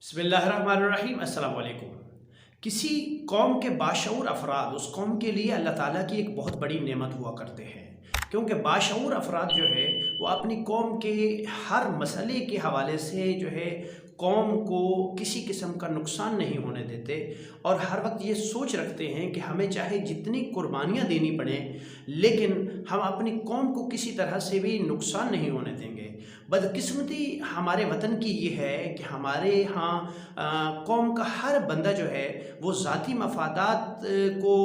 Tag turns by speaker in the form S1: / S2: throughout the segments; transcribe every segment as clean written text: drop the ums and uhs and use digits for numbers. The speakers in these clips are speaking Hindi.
S1: बिस्मिल्लाहिर्रहमानिर्रहीम अस्सलाम वालेकुम। किसी कौम के बाशऊर अफराद उस कौम के लिए अल्लाह ताला की एक बहुत बड़ी नेमत हुआ करते हैं, क्योंकि बाशऊर अफराद जो है वो अपनी कौम के हर मसले के हवाले से जो है कौम को किसी किस्म का नुकसान नहीं होने देते और हर वक्त ये सोच रखते हैं कि हमें चाहे जितनी कुर्बानियाँ देनी पड़े लेकिन हम अपनी कौम को किसी तरह से भी नुकसान नहीं होने देंगे। बदकिस्मती हमारे वतन की ये है कि हमारे यहाँ कौम का हर बंदा जो है वो ज़ाती मफादात को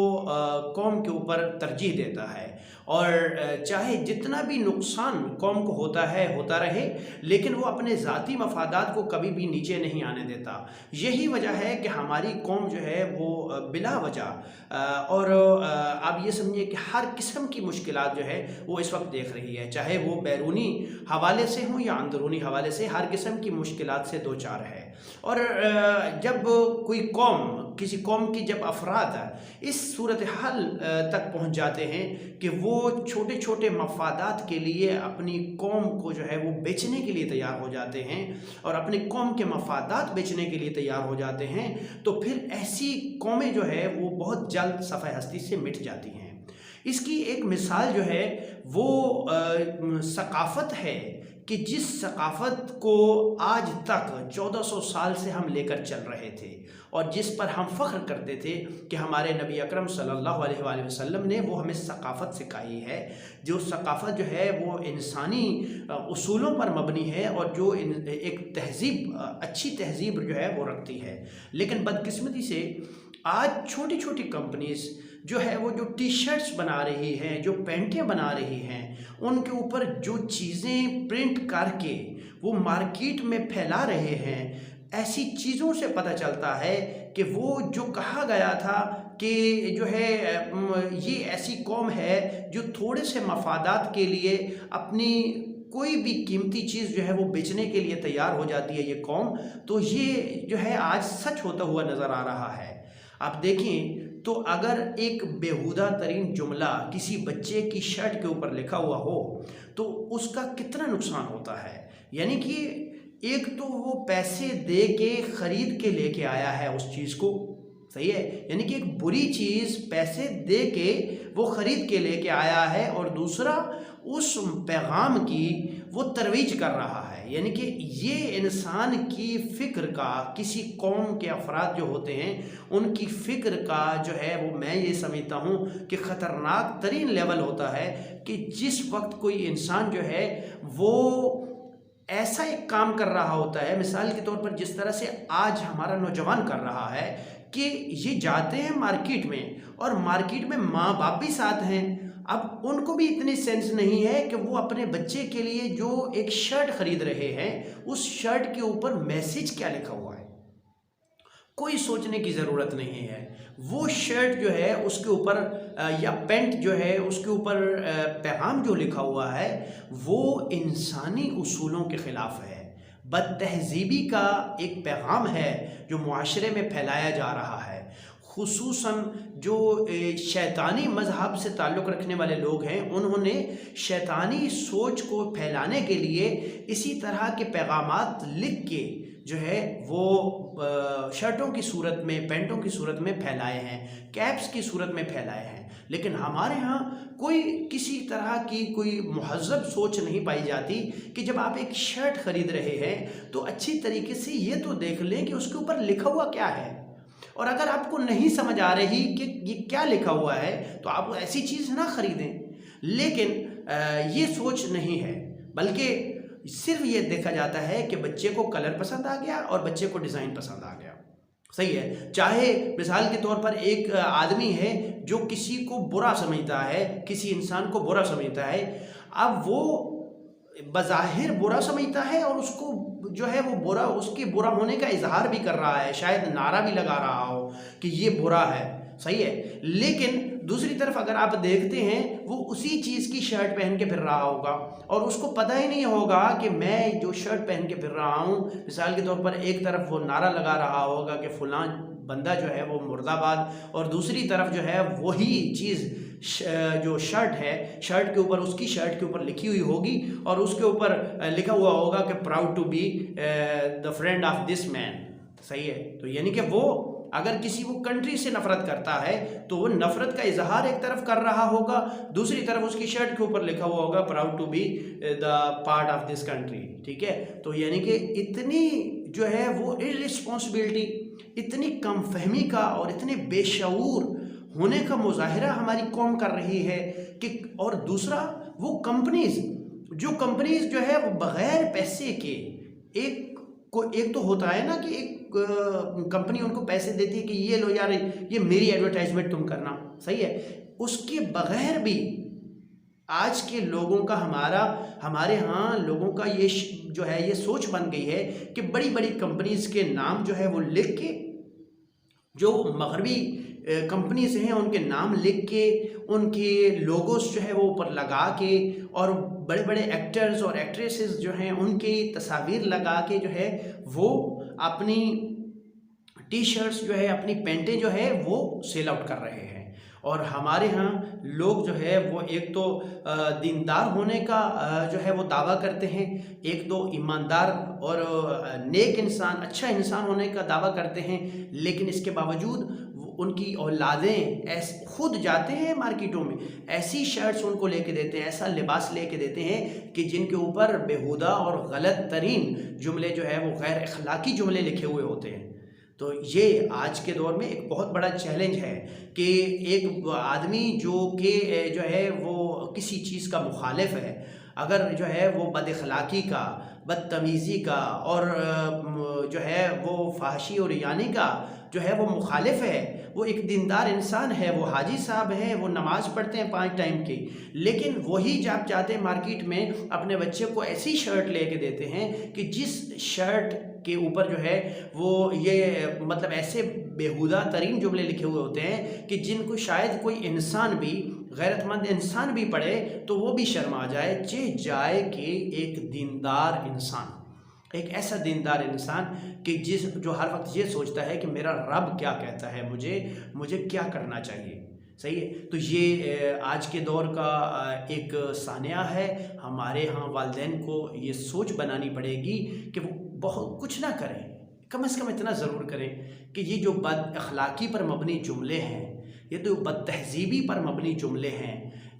S1: कौम के ऊपर तरजीह देता है और चाहे जितना भी नुकसान कौम को होता रहे, लेकिन वो अपने ज़ाती मफादात को कभी भी नीचे नहीं आने देता। यही वजह है कि हमारी कौम जो है वो बिला वजह और आप ये समझिए कि हर किस्म की मुश्किलात जो है वो इस वक्त देख रही है, चाहे वो बैरूनी हवाले से हों या अंदरूनी हवाले से, हर किस्म की मुश्किलात से दो चार है। और जब कोई कौम किसी कौम की जब अफराद इस सूरत हाल तक पहुंच जाते हैं कि वो छोटे छोटे मफादात के लिए अपनी कौम को जो है वो बेचने के लिए तैयार हो जाते हैं और अपनी कौम के मफादात बेचने के लिए तैयार हो जाते हैं, तो फिर ऐसी कौमें जो है वो बहुत जल्द सफ़े हस्ती से मिट जाती हैं। इसकी एक मिसाल जो है वो सकाफ़त है कि जिस सकाफ़त को आज तक 1400 साल से हम लेकर चल रहे थे और जिस पर हम फ़ख्र करते थे कि हमारे नबी अकरम सल्लल्लाहु अलैहि वसल्लम ने वो हमें सकाफ़त सिखाई है, जो सकाफ़त जो है वो इंसानी उसूलों पर मबनी है और जो एक तहज़ीब, अच्छी तहज़ीब जो है वो रखती है। लेकिन बदकिस्मती से आज छोटी छोटी कंपनीज़ जो है वो जो टी शर्ट्स बना रही हैं, जो पैंटें बना रही हैं, उनके ऊपर जो चीज़ें प्रिंट करके वो मार्केट में फैला रहे हैं, ऐसी चीज़ों से पता चलता है कि वो जो कहा गया था कि जो है ये ऐसी कौम है जो थोड़े से मफादात के लिए अपनी कोई भी कीमती चीज़ जो है वो बेचने के लिए तैयार हो जाती है ये कौम, तो ये जो है आज सच होता हुआ नज़र आ रहा है। आप देखें तो अगर एक बेहुदा तरीन जुमला किसी बच्चे की शर्ट के ऊपर लिखा हुआ हो तो उसका कितना नुकसान होता है। यानी कि एक तो वो पैसे दे के ख़रीद के लेके आया है उस चीज़ को, सही है, यानी कि एक बुरी चीज़ पैसे दे के वो ख़रीद के लेके आया है और दूसरा उस पैगाम की वो तरवीज कर रहा है। यानी कि ये इंसान की फ़िक्र का, किसी कौम के अफराद जो होते हैं उनकी फ़िक्र का जो है वो मैं ये समझता हूँ कि ख़तरनाक तरीन लेवल होता है कि जिस वक्त कोई इंसान जो है वो ऐसा एक काम कर रहा होता है, मिसाल के तौर पर जिस तरह से आज हमारा नौजवान कर रहा है कि ये जाते हैं मार्केट में और मार्केट में माँ बाप भी साथ हैं। अब उनको भी इतनी सेंस नहीं है कि वो अपने बच्चे के लिए जो एक शर्ट खरीद रहे हैं उस शर्ट के ऊपर मैसेज क्या लिखा हुआ है, कोई सोचने की ज़रूरत नहीं है। वो शर्ट जो है उसके ऊपर या पैंट जो है उसके ऊपर पैगाम जो लिखा हुआ है वो इंसानी उसूलों के ख़िलाफ़ है, बदतहज़ीबी का एक पैगाम है जो मुआशरे में फैलाया जा रहा है। खुसूसन जो शैतानी मज़हब से ताल्लुक़ रखने वाले लोग हैं उन्होंने शैतानी सोच को फैलाने के लिए इसी तरह के पैगामात लिख के जो है वो शर्टों की सूरत में, पैंटों की सूरत में फैलाए हैं, कैप्स की सूरत में फैलाए हैं। लेकिन हमारे यहाँ कोई किसी तरह की कोई महज़्ज़ब सोच नहीं पाई जाती कि जब आप एक शर्ट ख़रीद रहे हैं तो अच्छी तरीके से ये तो देख लें कि उसके ऊपर लिखा हुआ क्या है, और अगर आपको नहीं समझ आ रही कि ये क्या लिखा हुआ है तो आप ऐसी चीज़ ना ख़रीदें। लेकिन ये सोच नहीं है, बल्कि सिर्फ ये देखा जाता है कि बच्चे को कलर पसंद आ गया और बच्चे को डिज़ाइन पसंद आ गया, सही है। चाहे मिसाल के तौर पर एक आदमी है जो किसी को बुरा समझता है, किसी इंसान को बुरा समझता है, अब वो बज़ाहिर बुरा समझता है और उसको जो है वो बुरा, उसके बुरा होने का इजहार भी कर रहा है, शायद नारा भी लगा रहा हो कि ये बुरा है, सही है। लेकिन दूसरी तरफ अगर आप देखते हैं वो उसी चीज़ की शर्ट पहन के फिर रहा होगा और उसको पता ही नहीं होगा कि मैं जो शर्ट पहन के फिर रहा हूँ, मिसाल के तौर पर एक तरफ वो नारा लगा रहा होगा कि फ़लाँ बंदा जो है वो मुर्दाबाद, और दूसरी तरफ जो है वही चीज़ जो शर्ट है, शर्ट के ऊपर, उसकी शर्ट के ऊपर लिखी हुई होगी और उसके ऊपर लिखा हुआ होगा कि proud to be the friend of this man, सही है। तो यानी कि वो अगर किसी वो कंट्री से नफरत करता है तो वो नफरत का इजहार एक तरफ कर रहा होगा, दूसरी तरफ उसकी शर्ट के ऊपर लिखा हुआ होगा proud to be the part of this country. ठीक है, तो यानी कि इतनी जो है वो इररिस्पॉन्सिबिलिटी, इतनी कम फहमी का और इतने बेशऊर होने का मुजाहिरा हमारी कौम कर रही है कि, और दूसरा वो कंपनीज जो है वो बगैर पैसे के एक तो होता है ना कि एक कंपनी उनको पैसे देती है कि ये लो यार, ये मेरी एडवर्टाइजमेंट तुम करना, सही है। उसके बगैर भी आज के लोगों का हमारे यहाँ लोगों का ये जो है ये सोच बन गई है कि बड़ी बड़ी कंपनीज के नाम जो है वो लिख के, जो मगरबी कंपनीज हैं उनके नाम लिख के, उनके लोगोस जो है वो ऊपर लगा के, और बड़े बड़े एक्टर्स और एक्ट्रेसेस जो हैं उनकी तस्वीर लगा के जो है वो अपनी टी शर्ट्स जो है, अपनी पैंटें जो है वो सेल आउट कर रहे हैं। और हमारे यहाँ लोग जो है वो एक तो दीनदार होने का जो है वो दावा करते हैं, एक तो ईमानदार और नेक इंसान, अच्छा इंसान होने का दावा करते हैं, लेकिन इसके बावजूद उनकी औलादें खुद जाते हैं मार्केटों में, ऐसी शर्ट्स उनको लेके देते हैं, ऐसा लिबास लेके देते हैं कि जिनके ऊपर बेहुदा और गलत तरीन जुमले जो है वो गैर अखलाकी जुमले लिखे हुए होते हैं। तो ये आज के दौर में एक बहुत बड़ा चैलेंज है कि एक आदमी जो है वो किसी चीज़ का मुखालिफ है, अगर जो है वो बदअखलाकी का, बदतमीज़ी का और जो है वो फाहशी और यानी का जो है वो मुखालिफ है, वो एक दीनदार इंसान है, वो हाजी साहब हैं, वो नमाज़ पढ़ते हैं 5 टाइम की, लेकिन वही जब जाते हैं मार्केट में अपने बच्चे को ऐसी शर्ट लेके देते हैं कि जिस शर्ट के ऊपर जो है वो ये मतलब ऐसे बेहुदा तरीन जुमले लिखे हुए होते हैं कि जिनको शायद कोई इंसान भी, गैरतमंद इंसान भी पढ़े तो वो भी शर्मा जाए कि एक दीनदार इंसान, एक ऐसा दीनदार इंसान कि जो हर वक्त ये सोचता है कि मेरा रब क्या कहता है, मुझे क्या करना चाहिए, सही है। तो ये आज के दौर का एक सानिया है। हमारे यहाँ वालिदैन को ये सोच बनानी पड़ेगी कि वो बहुत कुछ ना करें, कम से कम इतना ज़रूर करें कि ये जो बद अखलाकी पर मबनी जुमले हैं, ये तो बद तहजीबी पर मबनी जुमले हैं,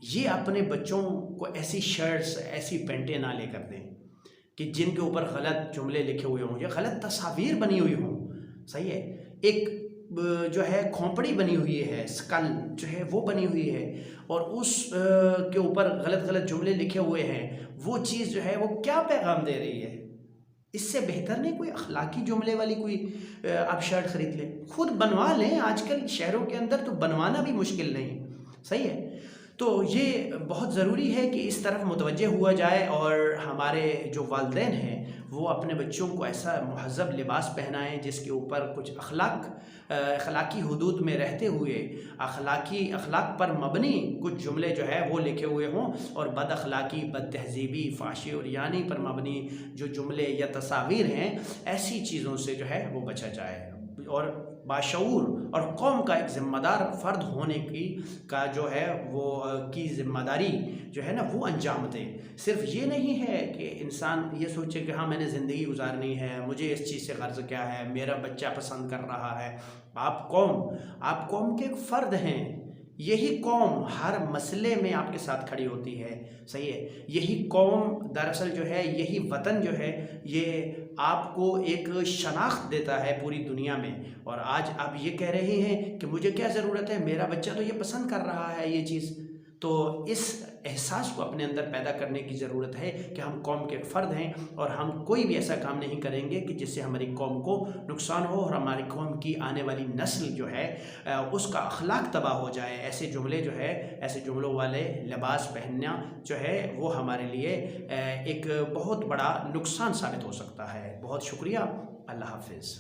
S1: ये अपने बच्चों को ऐसी शर्ट्स, ऐसी पैंटें ना लेकर दें कि जिनके ऊपर गलत जुमले लिखे हुए हों या गलत तस्वीर बनी हुई हों, सही है। एक जो है खोपड़ी बनी हुई है, स्कल जो है वो बनी हुई है, और उस के ऊपर गलत जुमले लिखे हुए हैं, वो चीज़ जो है वो क्या पैगाम दे रही है। इससे बेहतर नहीं कोई अखलाकी जुमले वाली कोई आप शर्ट ख़रीद लें, खुद बनवा लें। आजकल शहरों के अंदर तो बनवाना भी मुश्किल नहीं, सही है। तो ये बहुत ज़रूरी है कि इस तरफ मुतवज्जे हुआ जाए और हमारे जो वालिदैन हैं वो अपने बच्चों को ऐसा महज़ब लिबास पहनाएं जिसके ऊपर कुछ अखलाकी हुदूद में रहते हुए अखलाक पर मबनी कुछ जुमले जो है वो लिखे हुए हों, और बद अखलाकी, बद तहजीबी, फाशी और यानी पर मबनी जो जुमले या तस्वीर हैं, ऐसी चीज़ों से जो है वो बचा जाए और बाशऊर और कौम का एक ज़िम्मेदार फ़र्द होने का जो है वो की ज़िम्मेदारी जो है ना वो अंजाम दे। सिर्फ ये नहीं है कि इंसान ये सोचे कि हाँ मैंने ज़िंदगी गुजारनी है, मुझे इस चीज़ से गर्ज क्या है, मेरा बच्चा पसंद कर रहा है। आप कौम के एक फ़र्द हैं। यही कौम हर मसले में आपके साथ खड़ी होती है, सही है। यही कौम दरअसल जो है, यही वतन जो है, ये आपको एक शनाख्त देता है पूरी दुनिया में। और आज आप ये कह रहे हैं कि मुझे क्या ज़रूरत है, मेरा बच्चा तो ये पसंद कर रहा है ये चीज़। तो इस एहसास को अपने अंदर पैदा करने की ज़रूरत है कि हम कौम के एक फ़र्द हैं और हम कोई भी ऐसा काम नहीं करेंगे कि जिससे हमारी कौम को नुकसान हो और हमारी कौम की आने वाली नस्ल जो है उसका अखलाक तबाह हो जाए। ऐसे जुमले जो है, ऐसे जुमलों वाले लिबास पहनना जो है वो हमारे लिए एक बहुत बड़ा नुकसान साबित हो सकता है। बहुत शुक्रिया। अल्लाह हाफ़िज़।